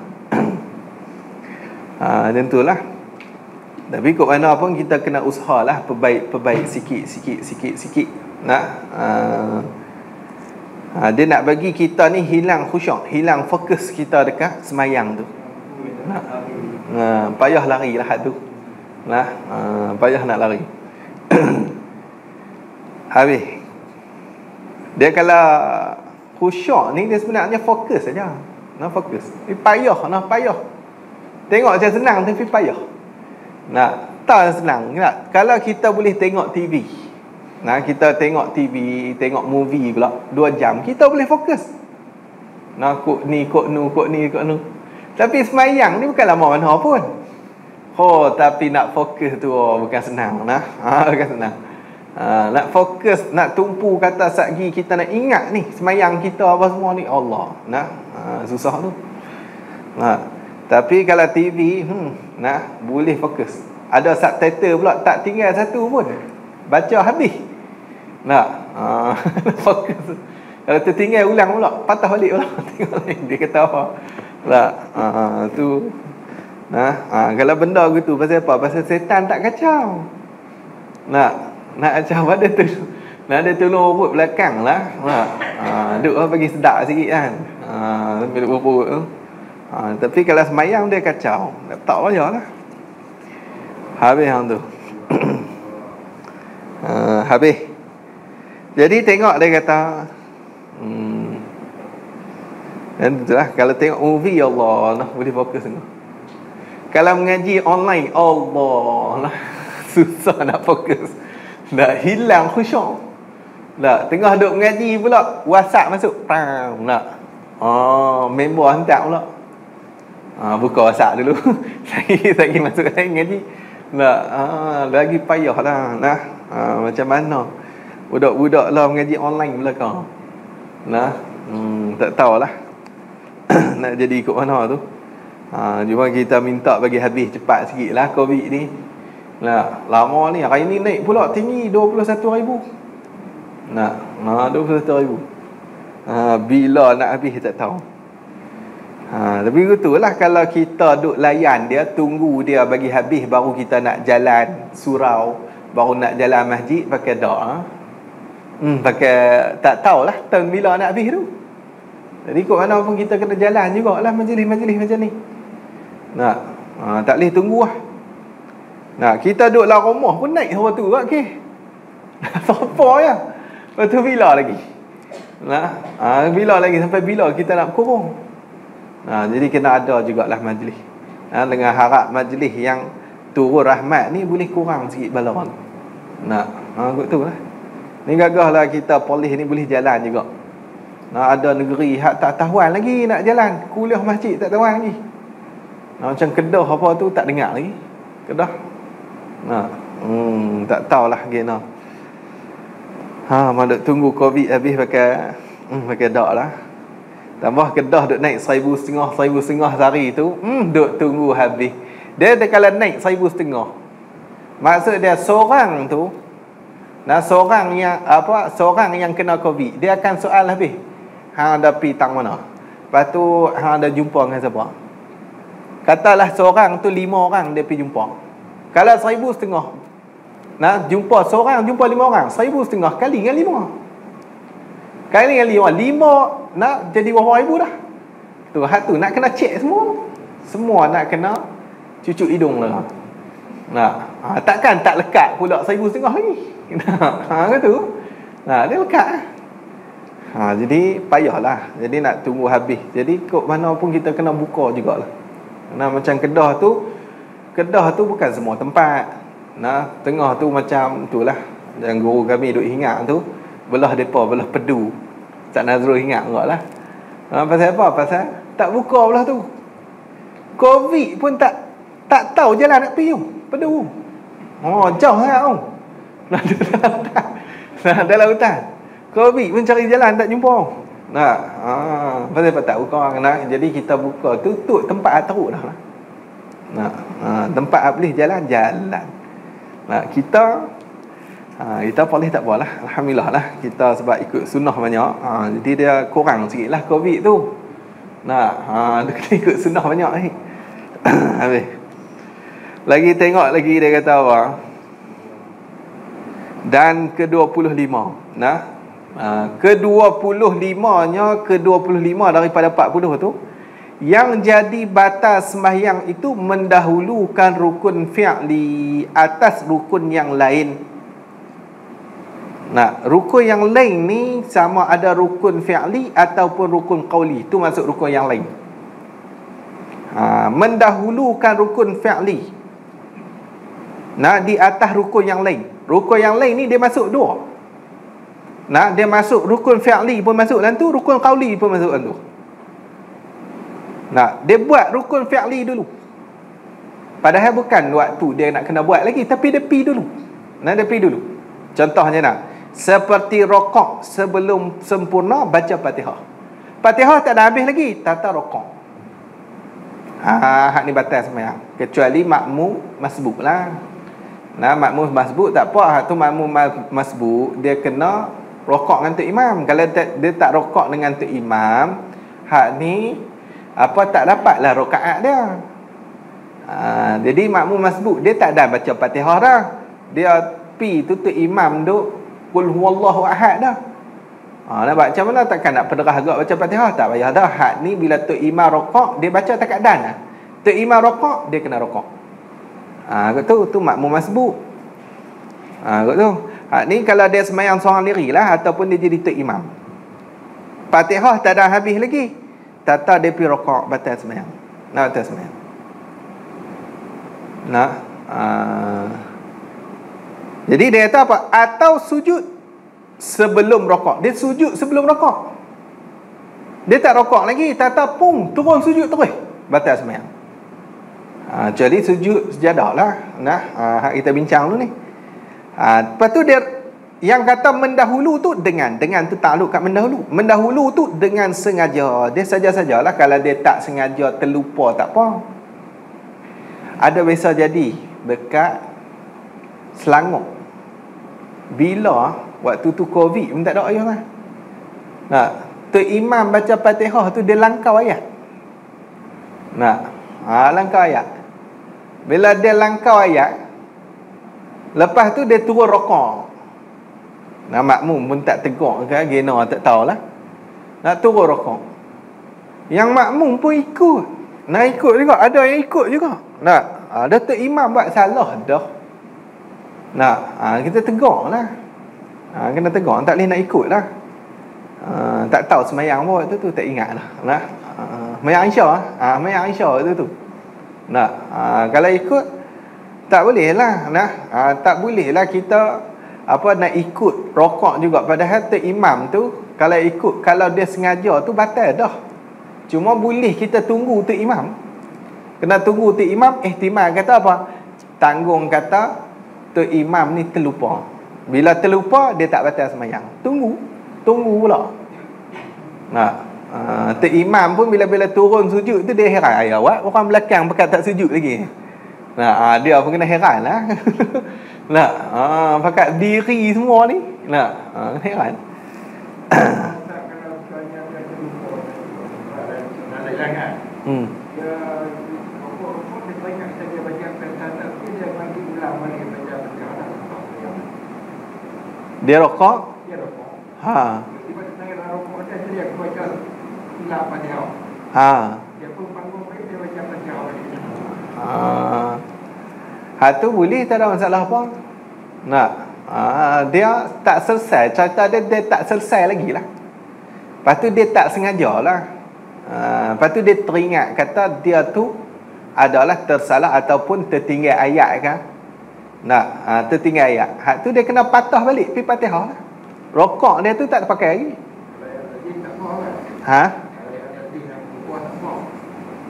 Macam tu lah. Tapi kok mana pun kita kena usahalah perbaik sikit. Dia nak bagi kita ni hilang khusyuk, hilang fokus kita dekat semayang tu. Payah lari lah tu. Payah nak lari. Habis. Dia kalau khusyuk ni dia sebenarnya fokus saja. Fokus. Payah. Tengok macam senang tapi payah. Tak senang. Kalau kita boleh tengok TV. Kita tengok TV, tengok movie pula 2 jam, kita boleh fokus. Kok ni. Tapi semayang ni bukan lama mana pun. Tapi nak fokus tu bukan senang. Bukan senang. Nak fokus, nak tumpu kata sagi kita nak ingat ni semayang kita apa semua ni, Allah. Susah tu. Tapi kalau TV boleh fokus. Ada subtitle pula, tak tinggal satu pun, baca habis. Fokus. Kalau tertinggal ulang pula, patah balik pula. Tengok lain dia kata apa. Tu. Kalau benda gitu pasal apa? Pasal setan tak kacau. Nak kacau ada tu. Ada tolong urut belakang lah. Duk bagi sedap sikit kan. Sambil urut tu. Tapi kalau semayang dia kacau. Tak payah lah. Habis yang tu. Habis. Jadi tengok dia kata, dan itulah kalau tengok movie, Allah boleh fokus tengok. Kalau mengaji online, Allah susah nak fokus. Nak hilang khusyuk. Tengah duk mengaji pula, WhatsApp masuk. Member hantar pula. Buka WhatsApp dulu. Lagi masuk lagi ngaji. Lagi payah lah. Macam mana budak-budak lah mengaji online belakang. Tak tahulah. Nak jadi ikut mana tu. Cuma kita minta bagi habis cepat sikit lah COVID ni. Lama ni. Hari ni naik pula tinggi 21,000. 21,000. Bila nak habis tak tahu. Tapi itulah, kalau kita duk layan dia, tunggu dia bagi habis baru kita nak jalan surau, baru nak jalan masjid, pakai doa. Pakai tak tahulah tahun bila nak habis tu. Jadi kok mana pun kita kena jalan jugalah majlis-majlis macam ni. Tak boleh tunggu lah. Kita duduk dalam rumah pun naik waktu tu. Okey. Siapa ya? Lepas tu bila lagi? Bila lagi, sampai bila kita nak kurung? Jadi kena ada jugalah majlis. Dengan harap majlis yang turun rahmat ni boleh kurang sikit bala. Kot tu lah. Ni gagahlah kita polis ni boleh jalan juga. Ada negeri hak tak tahuan lagi nak jalan. Kuliah masjid tak tahuan lagi. Macam Kedah apa tu tak dengar lagi. Kedah. Tak tahulah gina. Mak duk tunggu Covid habis pakai dak lah. Tambah Kedah duk naik 1,500 sehari tu, duk tunggu habis. Dia kalau naik 1,500. Maksud dia seorang tu, seorang yang kena Covid, dia akan soal habis. Hang ada pi tang mana? Lepas tu hang ada jumpa dengan siapa? Katalah seorang tu 5 orang dia pergi jumpa. Kalau 1,500. Jumpa seorang, jumpa 5 orang, 1,500 kali dengan 5. Kali dengan 5 nak jadi berapa ribu dah. Tu nak kena cek semua. Semua nak kena cucuk hidung lah. Takkan tak lekat pula 1,500 lagi. Kata. Dia lekat. Jadi payahlah. Jadi nak tunggu habis. Jadi kok mana pun kita kena buka jugalah. Macam Kedah tu bukan semua tempat. Tengah tu macam itulah. Yang guru kami duk ingat tu, belah depa, belah Pedu. Ustaz Nazrul ingat enggaklah. Pasal apa? Pasal tak buka belah tu. Covid pun tak tahu jalan nak pergi Pedu. Jauh sangat tu. Dalam hutan. Covid pun cari jalan tak jumpa. Pasal apa tak buka. Jadi kita buka tutup tempat teruk dah lah. Tempat boleh jalan. Kita boleh tak apalah. Alhamdulillah lah. Kita sebab ikut sunnah banyak. Jadi dia kurang sikit lah Covid tu. Dia kena ikut sunnah banyak ni. Habis. Lagi tengok lagi dia kata apa. Dan ke-25. Ke-25-nya, ke-25 daripada 40 tu, yang jadi batas sembahyang itu mendahulukan rukun fi'li atas rukun yang lain. Rukun yang lain ni sama ada rukun fi'li ataupun rukun qauli. Itu masuk rukun yang lain. Mendahulukan rukun fi'li di atas rukun yang lain. Rukun yang lain ni dia masuk dua. Dia masuk rukun fi'li pun masuk dalam tu, rukun qauli pun masuk dalam tu. Dia buat rukun fi'li dulu. Padahal bukan waktu dia nak kena buat lagi, tapi dia pi dulu. Dia pi dulu. Contohnya seperti rokok sebelum sempurna baca Fatihah. Fatihah tak dah habis lagi, tata rokok. Hak ni batas sembahyang. Kecuali makmum masbuk lah. Makmum masbuk tak apa. Hak tu makmum masbuk dia kena rokok dengan tok imam. Kalau dia tak rokok dengan tok imam, hak ni tak dapatlah rakaat dia. Jadi makmum masbuk dia tak ada baca Fatihah dah. Dia pi tu tok imam duk qul huwallahu ahad dah. Nak baca macam mana? Takkan nak pederah agak baca Fatihah? Tak payah dah. Hak ni bila tok imam rokok dia baca takat dan lah. Tok imam rokok dia kena rokok. Tu makmum masbuk. Tu. Hak ni kalau dia sembahyang seorang diri lah, ataupun dia jadi tok imam. Fatihah tak dah habis lagi, tata dia pergi rokok, batal sembahyang. Batal sembahyang. Jadi dia kata apa? Atau sujud sebelum rokok. Dia sujud sebelum rokok. Dia tak rokok lagi, tata pun turun sujud terus, batal sembahyang. Jadi sujud sejadah lah. Kita bincang dulu ni. Lepas tu dia yang kata mendahulu tu dengan tu takluk kat mendahulu. Mendahulu tu dengan sengaja. Dia saja-sajalah. Kalau dia tak sengaja terlupa tak apa. Ada biasa jadi dekat Selangor. Bila waktu tu Covid pun tak ada ayah lah. Tu imam baca Fatihah tu dia langkau ayat. Langkau ayat. Bila dia langkau ayat, lepas tu dia turun rokok. Makmum pun tak tegak ke, gena tak tahulah. Nak turun rokok. Yang makmum pun ikut. Ikut juga, ada yang ikut juga. Ada tu imam buat salah dah. Kita tegak lah. Kena tegak, tak boleh nak ikut lah. Tak tahu semayang apa tu tak ingat lah. Nah, semayang Isyak semayang Isyak tu. Nah, kalau ikut tak boleh lah. Nah, tak boleh lah kita nak ikut rokok juga, padahal tu imam tu kalau ikut, kalau dia sengaja tu batal dah. Cuma boleh kita tunggu tu imam. Kena tunggu tu imam, ihtimal kata apa? Tanggung kata tu imam ni terlupa. Bila terlupa dia tak batal semayang. Tunggu pula. Nah, tu imam pun bila turun sujud tu dia heran, awak orang belakang pekat tak sujud lagi. Nah, dia pun kena heran lah. Nah, pekat diri semua ni. Nah, heran. Dia rokok. Tu boleh, tak ada masalah apa. Nah, dia tak selesai, cerita dia tak selesai lagi lah. Lepas tu dia tak sengaja lah. Lepas tu dia teringat kata dia tu adalah tersalah ataupun tertinggal ayat kan. Nah, tertinggal ayat. Hak tu dia kena patah balik pergi Fatihah lah. Rokok dia tu tak terpakai lagi.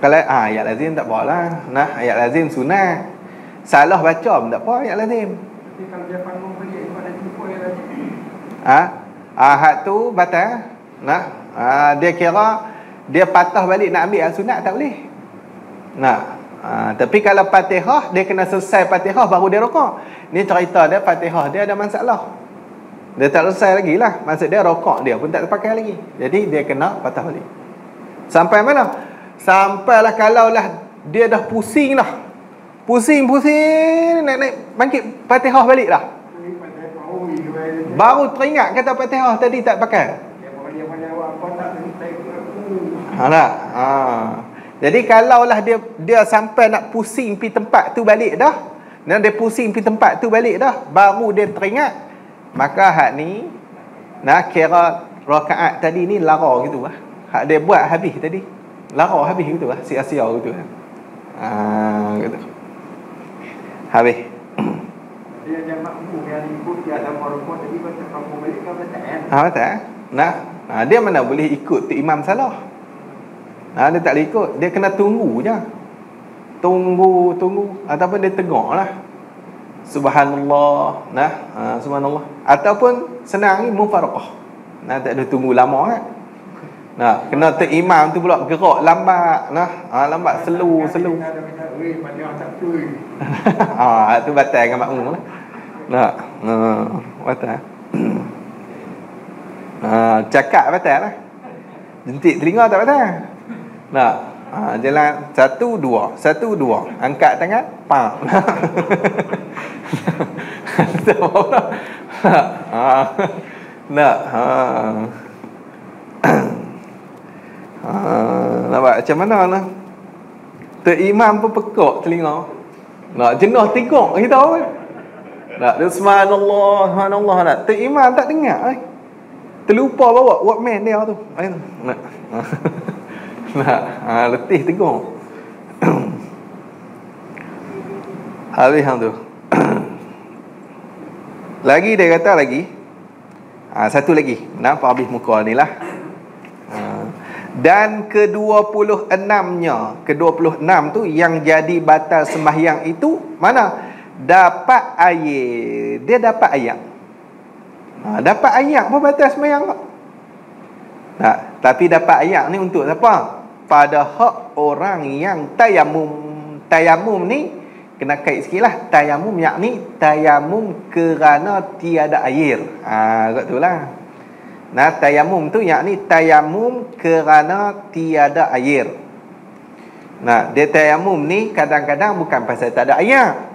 Kalau ayat lazim tak apa lah. Nah, ayat lazim sunnah. Salah baca pun tak apa ayat lazim. Tapi kalau dia panggung balik itu ada jumpa yang lazim. Hak tu batal. Nah, dia kira dia patah balik nak ambil sunat tak boleh. Nah, tapi kalau Fatihah dia kena selesai Fatihah baru dia rokok. Ni cerita dia Fatihah dia ada masalah. Dia tak selesai lagi lah. Maksud dia rokok dia pun tak terpakai lagi. Jadi dia kena patah balik. Sampai mana? Sampailah kalau lah dia dah pusing dah. Pusing naik bangkit Fatihah balik dah. Baru teringat kata Fatihah tadi tak pakai. Jadi kalaulah dia sampai nak pusing pi tempat tu balik dah, dan dia pusing pi tempat tu balik dah, baru dia teringat, maka hak ni nak kira rakaat tadi ni lara gitu lah. Hak dia buat habis tadi lara habis gitu lah, sia-sia gitu lah. Gitu. Habis. Dia yang makmum yang ikut dia dalam rukuk tadi baca kamu balik kau baca betul. Nah, dia mana boleh ikut tu imam salah. Dia tak boleh ikut. Dia kena tunggu je. Tunggu ataupun dia tegak lah. Subhanallah. Nah, subhanallah. Ataupun senang ni mufaraqah. Nah, tak ada tunggu lama kan. Nah, kena tu imam tu pula gerak lambat. Nah, lambat slow. Tu batal dengan makmum lah. Nah, batal. Cakap batal lah. Jentik telinga tak batal. Nah, jalan 1 2 angkat tangan pam. Nampak macam mana lah. Imam pun pekak telinga. Nak jenah tengok kita tahu. Nak subhanallah nak. Imam tak dengar. Terlupa bawa walkman dia tu. Letih tengok. Habis hang tu. Lagi dia kata lagi. Satu lagi. Nampak habis muka ni lah. Dan ke-26-nya, ke-26 tu yang jadi batal sembahyang itu mana? Dapat air. Dia dapat air. Dapat air pun batal sembahyang tak? Tapi dapat air ni untuk siapa? Pada hak orang yang tayamum. Tayamum ni kena kait sikit lah. Tayamum yakni tayamum kerana tiada air. Kat tu lah. Tayamum tu yakni tayamum kerana tiada air. Dia tayamum ni kadang-kadang bukan pasal tak ada air.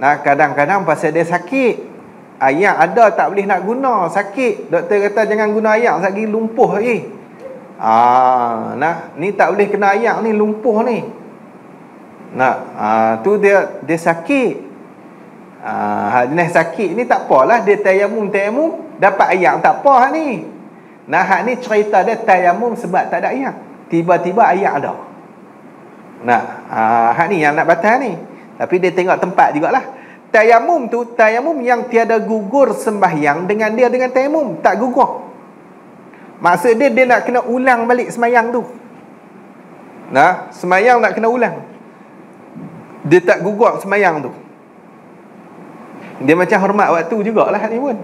Kadang-kadang pasal dia sakit. Air ada tak boleh nak guna, sakit. Doktor kata jangan guna air, lagi lumpuh lagi. Ni tak boleh kena air ni, lumpuh ni. Tu dia sakit. Jenis sakit ni tak apalah, dia tayamum dapat air tak apa ni. Nah, hak ni cerita dia tayamum sebab tak ada ayat. Tiba-tiba ayat ada. Nah, hak ni yang nak batal ni. Tapi dia tengok tempat jugalah. Tayamum tu, tayamum yang tiada gugur sembahyang dengan tayamum. Tak gugur. Maksud dia nak kena ulang balik sembahyang tu. Nah, sembahyang nak kena ulang. Dia tak gugur sembahyang tu. Dia macam hormat waktu jugalah hak ni pun.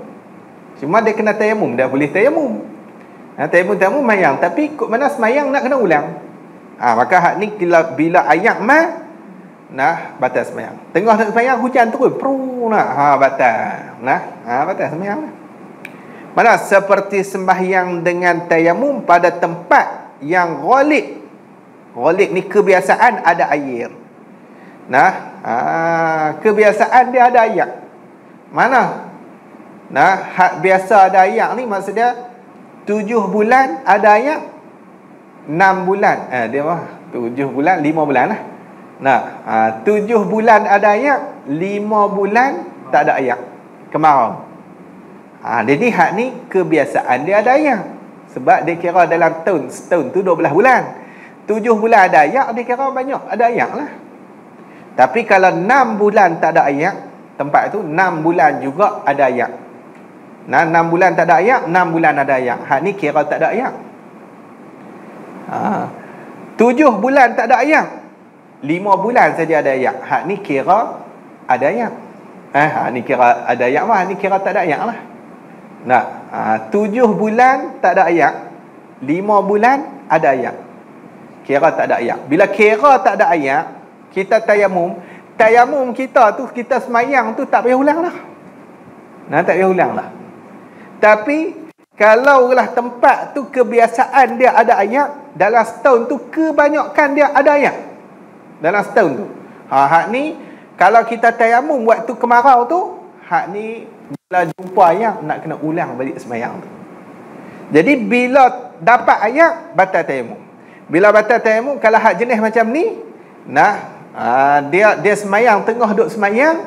Cuma dia kena tayamum. Dia boleh tayamum. Tayamum sembahyang. Tapi kok mana sembahyang nak kena ulang. Maka hak ni bila ayat nah, batal sembahyang. Tengah nak sembahyang hujan turun, batal. Batal sembahyang. Mana seperti sembahyang dengan tayamum pada tempat yang ghalib. Ghalib ni kebiasaan ada air. Nah, kebiasaan dia ada air. Mana? Nah, hak biasa ada air ni maksud dia 7 bulan ada air, 6 bulan. Dia mah 7 bulan, 5 bulan lah. Nah, 7 bulan ada air, 5 bulan tak ada air. Kemarau. Jadi hak ni kebiasaan dia ada air. Sebab dia kira dalam setahun tu 12 bulan. 7 bulan ada air, dia kira banyak ada air lah. Tapi kalau 6 bulan tak ada air, tempat tu 6 bulan juga ada air. Nah, 6 bulan tak ada air, 6 bulan ada air. Hak ni kira tak ada air. 7 bulan tak ada air, 5 bulan saja ada air. Hak ni kira ada air. Hak ni kira ada air mah, hak ni kira tak ada air lah. Nah, 7 bulan tak ada air, 5 bulan ada air. Kira tak ada air. Bila kira tak ada air, kita tayamum kita tu, kita semayang tu tak payah ulang lah. Tak payah ulang lah. Tapi kalaulah tempat tu kebiasaan dia ada ayat, dalam setahun tu kebanyakan dia ada ayat. Dalam setahun tu. Hak ni kalau kita tayamum waktu kemarau tu, hak ni bila jumpa ayat nak kena ulang balik semayang tu. Jadi bila dapat ayat batal tayamum. Bila batal tayamum, kalau hak jenis macam ni, dia semayang, tengah duduk semayang,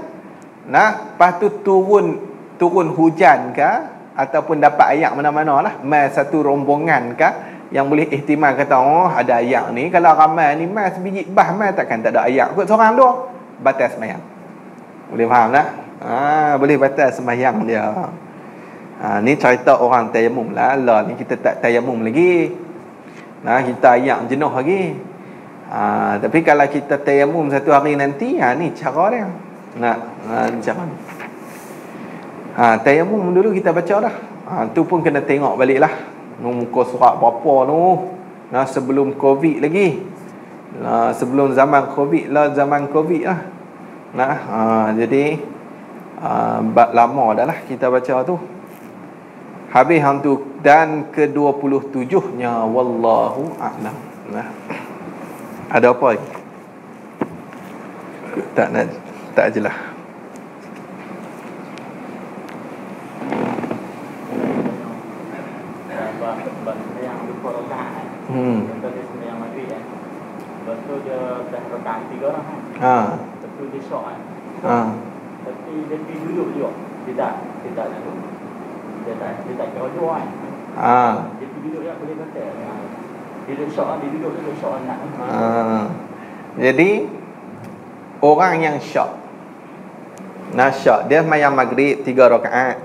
lepas tu turun hujan ke, ataupun dapat ayak mana-mana lah, mai satu rombongan ke yang boleh ihtimal kata ada ayak ni, kalau ramai ni mai sebiji bah mai takkan tak ada ayak kot seorang dua, batal sembahyang. Boleh faham tak? Boleh batal sembahyang dia. Ni cerita orang tayamum lah. Ni kita tak tayamum lagi. Kita ayak jenuh lagi. Tapi kalau kita tayamum satu hari nanti, ni cara dia. Cara ni. Tayamum dulu kita baca dah. Tu pun kena tengok balik lah. Muka surat berapa tu. Sebelum Covid lagi. Sebelum zaman Covid lah. Jadi lama dah lah kita baca tu. Habis hantu dan ke-27-nya wallahu a'lam. Ada apa lagi? Tak jelas. Contoh dia sembahyang maghrib kan. Lepas tu dia dah rakaat 3 lah kan. Lepas tu dia syok kan. Tapi dia pergi duduk juga. Dia tak lalu. Dia tak kira dua kan. Dia pergi duduk je boleh kata. Dia duduk syok kan, dia duduk syok nak. Jadi orang yang syok, syok dia sembahyang maghrib 3 rakaat.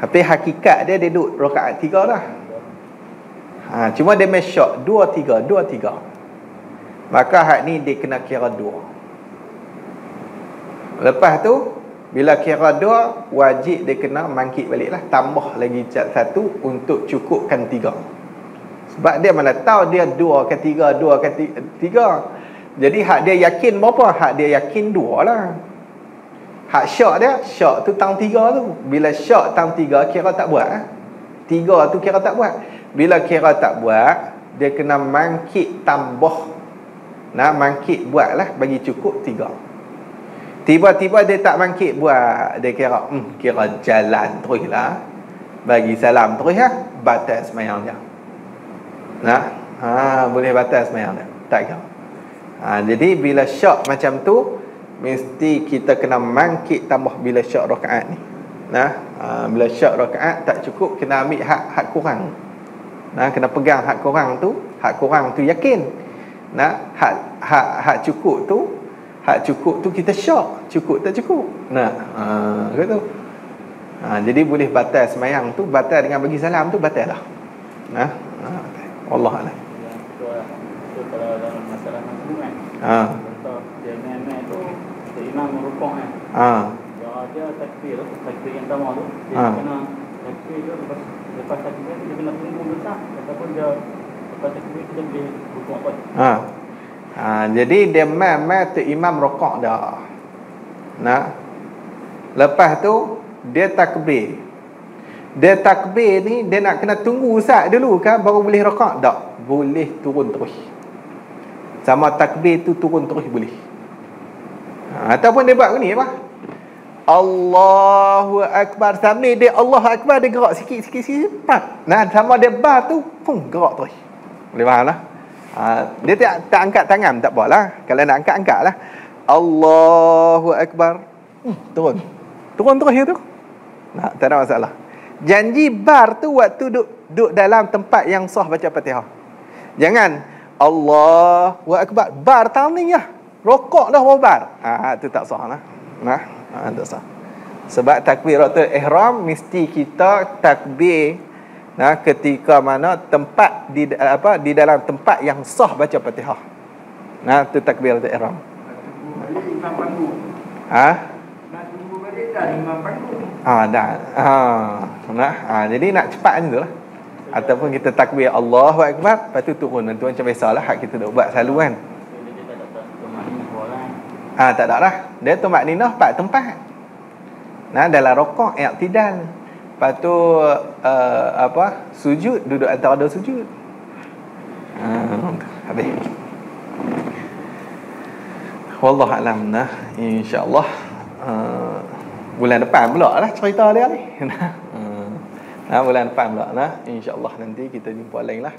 Tapi hakikat dia duduk rakaat 3 dah. Cuma dia main syok 2-3. Maka hak ni dia kena kira 2. Lepas tu bila kira 2, wajib dia kena mangkit balik lah, tambah lagi 1 untuk cukupkan 3. Sebab dia mana tahu dia 2 ke 3. Jadi hak dia yakin berapa? Hak dia yakin 2 lah. Hak syok tu tang 3 tu. Bila syok tang 3 kira tak buat. 3 tu kira tak buat. Bila kira tak buat, dia kena mangkit tambah. Mangkit buatlah bagi cukup 3. Tiba-tiba dia tak mangkit buat, dia kira jalan terus lah, bagi salam terus lah, batal sembahyang dia. Boleh batal sembahyang dia. Tak kira. Jadi bila syok macam tu, mesti kita kena mangkit tambah bila syok rakaat ni. Nah, bila syak rakaat tak cukup, kena ambil hak kurang. Nah, kena pegang hak kurang tu yakin. Nah, hak cukup tu kita syak, cukup tak cukup. Nah, gitu. Jadi boleh batal semayang tu, batal dengan bagi salam tu batal lah. Nah, wallahualam. Itu kalau dalam masalah makmum kan. Contoh dia main tu imam merukuk kan. Dia takbir yang pertama tu dia kena takbir tu lepas takbir dia kena tunggu besar ataupun dia lepas takbir dia boleh rukuk apa. Jadi dia main tu imam rukuk dah. Nah. Lepas tu dia takbir. Dia takbir ni dia nak kena tunggu ustaz dulu kan baru boleh rukuk tak? Boleh turun terus. Sama takbir tu turun terus boleh. Ataupun dia buat ni apa? Allahu Akbar. Sambil dia Allahu Akbar, dia gerak sikit. Nah, sama dia bar tu, gerak terus. Boleh faham lah? Dia tak angkat tangan, tak apalah. Kalau nak angkat lah. Allahu Akbar. Turun terus tu. Nah, tak ada masalah. Janji bar tu waktu duduk dalam tempat yang sah baca Fatihah. Jangan Allahu Akbar. Bar tani lah. Rokok dah bar. Tu tak sah lah. Nah. Tak sah. Sebab takbiratul ihram mesti kita takbir ketika mana tempat di dalam tempat yang sah baca Fatihah. Tu takbiratul ihram. Imam panggung. Nak tunggu balik dah imam panggung. Jadi nak cepat macam tu lah. Ataupun kita takbir Allahu Akbar, lepas tu turun. Tuan macam biasalah hak kita dah buat selalu kan. Tak ada lah. Dia tumakninah pada tempat. Dalam rukuk i'tidal. Lepas tu sujud, duduk antara dua sujud. Habis. Wallahu a'lam. Insya-Allah bulan depan pula lah cerita dia ni. Bulan depan pula insya-Allah nanti kita jumpa lain lah.